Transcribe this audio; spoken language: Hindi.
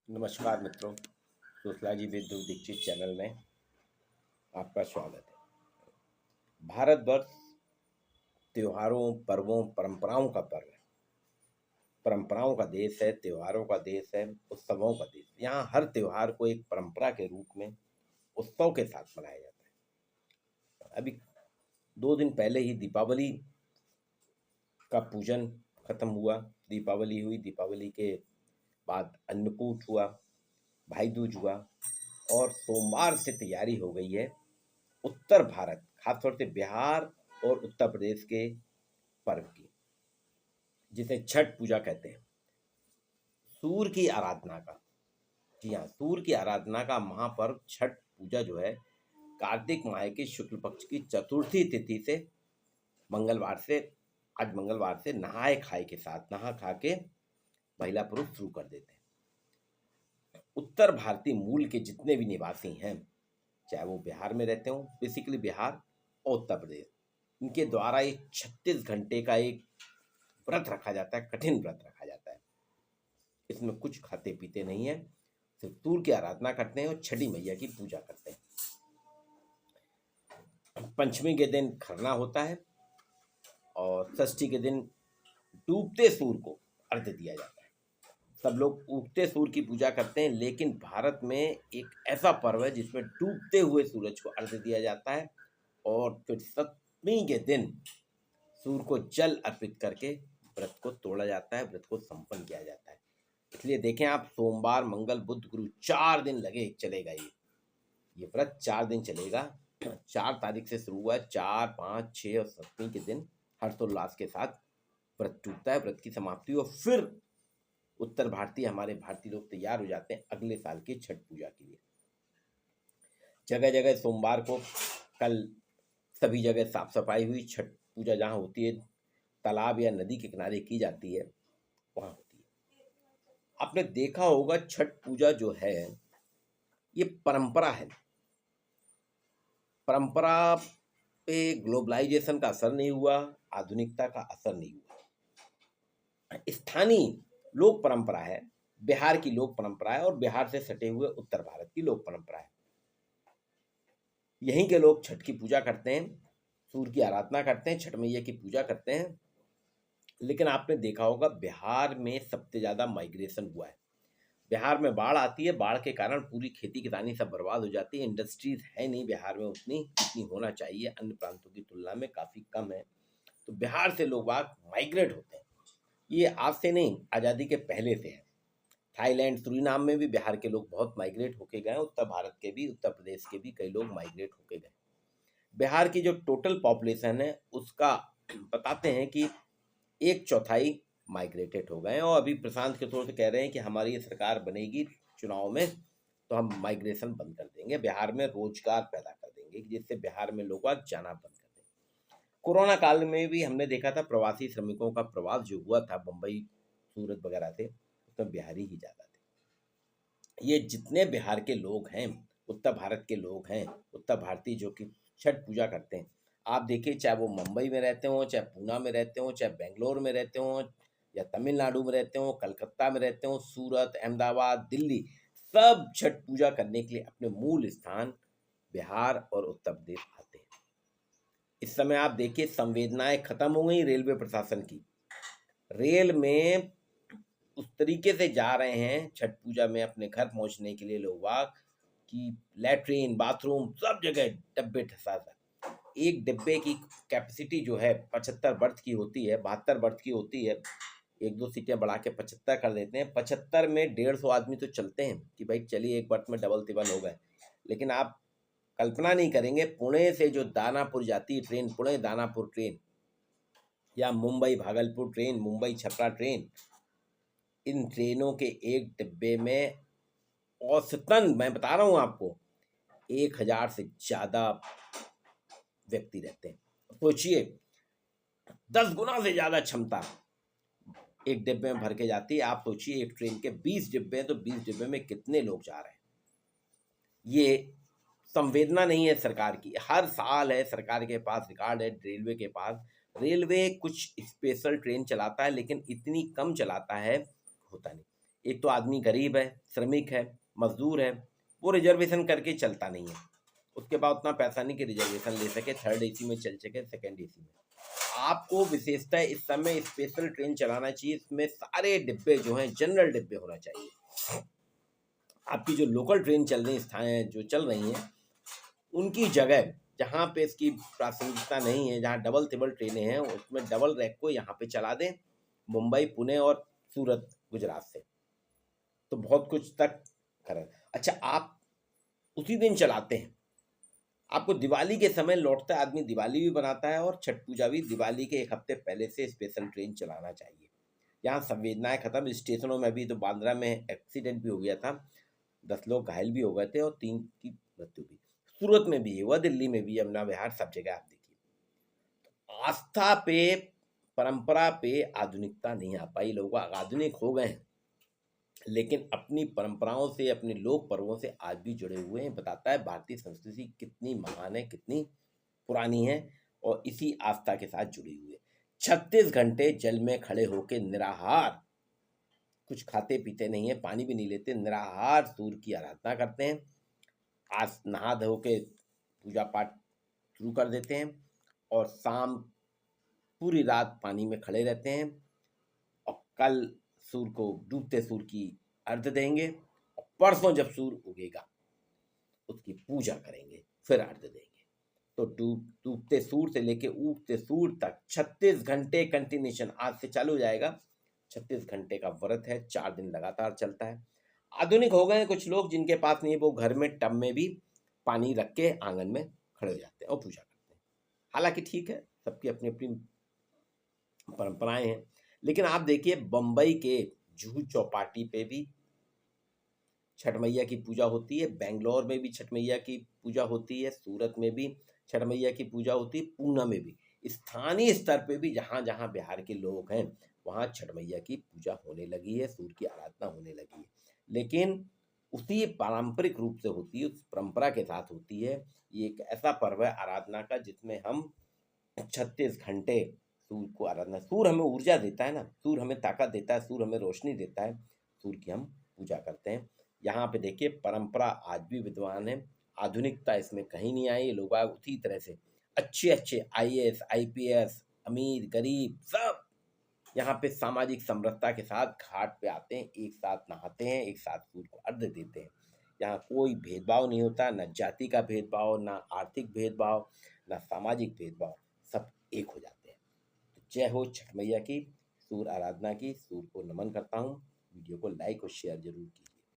नमस्कार मित्रों, sociology with Dhruv Dikshit channel में आपका स्वागत है। भारतवर्ष त्योहारों, पर्वों, परंपराओं का पर्व है। परंपराओं का देश है, त्योहारों का देश है, उत्सवों का देश। यहाँ हर त्योहार को एक परंपरा के रूप में उत्सव के साथ मनाया जाता है। अभी 2 दिन पहले ही दीपावली का पूजन खत्म हुआ। दीपावली हुई, दीपावली के बाद अन्नकूट हुआ, भाई दूज हुआ और सोमवार से तैयारी हो गई है उत्तर भारत, खासतौर से बिहार और उत्तर प्रदेश के पर्व की, जिसे छठ पूजा कहते हैं। सूर्य की आराधना का, जी हाँ, सूर्य की आराधना का महापर्व छठ पूजा जो है कार्तिक माह के शुक्ल पक्ष की चतुर्थी तिथि से मंगलवार से आज मंगलवार से नहाए खाए के साथ नहा खा के महिला पुरुष शुरू कर देते हैं। उत्तर भारतीय मूल के जितने भी निवासी हैं, चाहे वो बिहार में रहते हों, बेसिकली बिहार और उत्तर प्रदेश, इनके द्वारा एक 36 घंटे का एक व्रत रखा जाता है, कठिन व्रत रखा जाता है। इसमें कुछ खाते पीते नहीं है, सिर्फ सूर्य की आराधना करते हैं और छठी मैया की पूजा करते हैं। पंचमी के दिन खरना होता है और षष्ठी के दिन डूबते सूर्य को अर्घ्य दिया जाता है। सब लोग उगते सूर्य की पूजा करते हैं, लेकिन भारत में एक ऐसा पर्व है जिसमें डूबते हुए सूरज को अर्घ्य दिया जाता है और फिर सप्तमी के दिन सूर्य को जल अर्पित करके व्रत को तोड़ा जाता है, व्रत को संपन्न किया जाता है। इसलिए देखें आप, सोमवार, मंगल, बुध, गुरु 4 दिन लगे चलेगा ये व्रत 4 दिन चलेगा। 4 तारीख से शुरू हुआ, 4, 5, 6 और 7वीं के दिन हर्षोल्लास के साथ व्रत टूटता है। व्रत की समाप्ति और फिर उत्तर भारतीय, हमारे भारतीय लोग तैयार हो जाते हैं अगले साल की छठ पूजा के लिए। जगह जगह सोमवार को कल सभी जगह साफ सफाई हुई। छठ पूजा जहाँ होती है, तालाब या नदी के किनारे की जाती है, वहाँ होती है। आपने देखा होगा, छठ पूजा जो है ये परंपरा है। परंपरा पे ग्लोबलाइजेशन का असर नहीं हुआ, आधुनिकता का असर नहीं हुआ। स्थानीय लोक परंपरा है, बिहार की लोक परंपरा है और बिहार से सटे हुए उत्तर भारत की लोक परंपरा है। यहीं के लोग छठ की पूजा करते हैं, सूर्य की आराधना करते हैं, छठ मैया की पूजा करते हैं। लेकिन आपने देखा होगा, बिहार में सबसे ज़्यादा माइग्रेशन हुआ है। बिहार में बाढ़ आती है, बाढ़ के कारण पूरी खेती किसानी सब बर्बाद हो जाती है। इंडस्ट्रीज है नहीं बिहार में उतनी जितनी होना चाहिए, अन्य प्रांतों की तुलना में काफ़ी कम है। तो बिहार से लोग बाग माइग्रेट होते हैं। ये आज से नहीं, आज़ादी के पहले से है। थाईलैंड, सूरीनाम में भी बिहार के लोग बहुत माइग्रेट होके गए। उत्तर भारत के भी, उत्तर प्रदेश के भी कई लोग माइग्रेट होके गए। बिहार की जो टोटल पॉपुलेशन है उसका बताते हैं कि 1/4 माइग्रेटेड हो गए हैं। और अभी प्रशांत किशोर से कह रहे हैं कि हमारी ये सरकार बनेगी चुनाव में तो हम माइग्रेशन बंद कर देंगे, बिहार में रोजगार पैदा कर देंगे, जिससे बिहार में लोग आज जाना बंद कर देंगे। कोरोना काल में भी हमने देखा था, प्रवासी श्रमिकों का प्रवास जो हुआ था बम्बई, सूरत वगैरह से, उसमें बिहारी ही ज़्यादा थे। ये जितने बिहार के लोग हैं, उत्तर भारत के लोग हैं, उत्तर भारतीय जो कि छठ पूजा करते हैं, आप देखिए, चाहे वो मुंबई में रहते हों, चाहे पूना में रहते हों, चाहे बेंगलोर में रहते हों, या तमिलनाडु में रहते हों, कलकत्ता में रहते हों, सूरत, अहमदाबाद, दिल्ली, सब छठ पूजा करने के लिए अपने मूल स्थान बिहार और उत्तर प्रदेश आते हैं। इस समय आप देखिए, संवेदनाएं खत्म हो गई रेलवे प्रशासन की। रेल में उस तरीके से जा रहे हैं छठ पूजा में अपने घर पहुंचने के लिए लोग वाग, कि लैट्रीन, बाथरूम सब जगह डब्बे ठसा था। एक डिब्बे की कैपेसिटी जो है 75 बर्थ की होती है, 72 बर्थ की होती है। 1-2 सीटें बढ़ा के 75 कर देते हैं। 75 में 150 आदमी तो चलते हैं कि भाई चलिए एक बर्थ में डबल तिबल हो गए। लेकिन आप कल्पना नहीं करेंगे, पुणे से जो दानापुर जाती है ट्रेन, पुणे दानापुर ट्रेन, या मुंबई भागलपुर ट्रेन, मुंबई छपरा ट्रेन, इन ट्रेनों के एक डिब्बे में औसतन, मैं बता रहा हूँ आपको, 1000 से ज़्यादा व्यक्ति रहते हैं। सोचिए, 10 गुना से ज़्यादा क्षमता एक डिब्बे में भर के जाती है। आप सोचिए, एक ट्रेन के 20 डिब्बे हैं तो 20 डिब्बे में कितने लोग जा रहे हैं। ये संवेदना नहीं है सरकार की। हर साल है, सरकार के पास रिकॉर्ड है, रेलवे के पास। रेलवे कुछ स्पेशल ट्रेन चलाता है, लेकिन इतनी कम चलाता है, होता नहीं। एक तो आदमी गरीब है, श्रमिक है, मजदूर है, वो रिजर्वेशन करके चलता नहीं है, उसके पास उतना पैसा नहीं कि रिजर्वेशन ले सके, थर्ड एसी में चल सके, सेकंड एसी में। आपको विशेषतः इस समय स्पेशल ट्रेन चलाना चाहिए, इसमें सारे डिब्बे जो हैं जनरल डिब्बे होना चाहिए। आपकी जो लोकल ट्रेन चल रही स्थान जो चल रही हैं उनकी जगह जहाँ पे इसकी प्रासंगिकता नहीं है, जहाँ डबल ट्रिपल ट्रेनें हैं, उसमें डबल रैक को यहाँ पे चला दें, मुंबई, पुणे और सूरत, गुजरात से, तो बहुत कुछ तक करें। अच्छा, आप उसी दिन चलाते हैं, आपको दिवाली के समय लौटता है, आदमी दिवाली भी बनाता है और छठ पूजा भी, दिवाली के एक हफ्ते पहले से स्पेशल ट्रेन चलाना चाहिए। यहाँ संवेदनाएं खत्म। स्टेशनों में भी तो बांद्रा में एक्सीडेंट भी हो गया था, 10 लोग घायल भी हो गए थे और 3 की मृत्यु भी। सूरत में भी हुआ, दिल्ली में भी, यमुना विहार, सब जगह आप देखिए। आस्था पे, परंपरा पे आधुनिकता नहीं आ पाई। लोग आधुनिक हो गए हैं लेकिन अपनी परंपराओं से, अपने लोक पर्वों से आज भी जुड़े हुए हैं। बताता है भारतीय संस्कृति कितनी महान है, कितनी पुरानी है और इसी आस्था के साथ जुड़ी हुई है। 36 घंटे जल में खड़े होकर निराहार, कुछ खाते पीते नहीं है, पानी भी नहीं लेते, निराहार सूर्य की आराधना करते हैं। आज नहा धो के पूजा पाठ शुरू कर देते हैं और शाम पूरी रात पानी में खड़े रहते हैं और कल सूर्य को, डूबते सूर्य की अर्घ्य देंगे और परसों जब सूर्य उगेगा उसकी पूजा करेंगे, फिर अर्घ्य देंगे। तो डूबते सूर्य से लेके उगते सूर्य तक 36 घंटे कंटिन्यूशन आज से चालू हो जाएगा। 36 घंटे का व्रत है, 4 दिन लगातार चलता है। आधुनिक हो गए हैं कुछ लोग, जिनके पास नहीं, वो घर में टब में भी पानी रख के आंगन में खड़े हो जाते हैं और पूजा करते हैं। हालांकि ठीक है, सबकी अपनी अपनी परंपराएं हैं। लेकिन आप देखिए बम्बई के जुहू चौपाटी पे भी छठ मैया की पूजा होती है, बेंगलोर में भी छठ मैया की पूजा होती है, सूरत में भी छठ मैया की पूजा होती है, पूना में भी। स्थानीय स्तर पे भी जहाँ जहाँ बिहार के लोग हैं वहाँ छठ मैया की पूजा होने लगी है, सूर्य की आराधना होने लगी है। लेकिन उसी पारंपरिक रूप से होती है, उस परंपरा के साथ होती है। ये एक ऐसा पर्व है आराधना का जिसमें हम 36 घंटे सूर्य को आराधना, सूर्य हमें ऊर्जा देता है ना, सूर्य हमें ताकत देता है, सूर्य हमें रोशनी देता है, सूर्य की हम पूजा करते हैं। यहाँ पे देखिए परंपरा आज भी विद्वान है, आधुनिकता इसमें कहीं नहीं आई। लोग आज उसी तरह से अच्छे अच्छे आईएएस, आईपीएस, अमीर गरीब सब यहाँ पे सामाजिक समरसता के साथ घाट पे आते हैं, एक साथ नहाते हैं, एक साथ सूर्य को अर्घ्य देते हैं। यहाँ कोई भेदभाव नहीं होता, न जाति का भेदभाव, ना आर्थिक भेदभाव, ना सामाजिक भेदभाव, सब एक हो जाते हैं। तो जय हो छठ मैया की, सूर्य आराधना की। सूर्य को नमन करता हूँ। वीडियो को लाइक और शेयर जरूर कीजिए।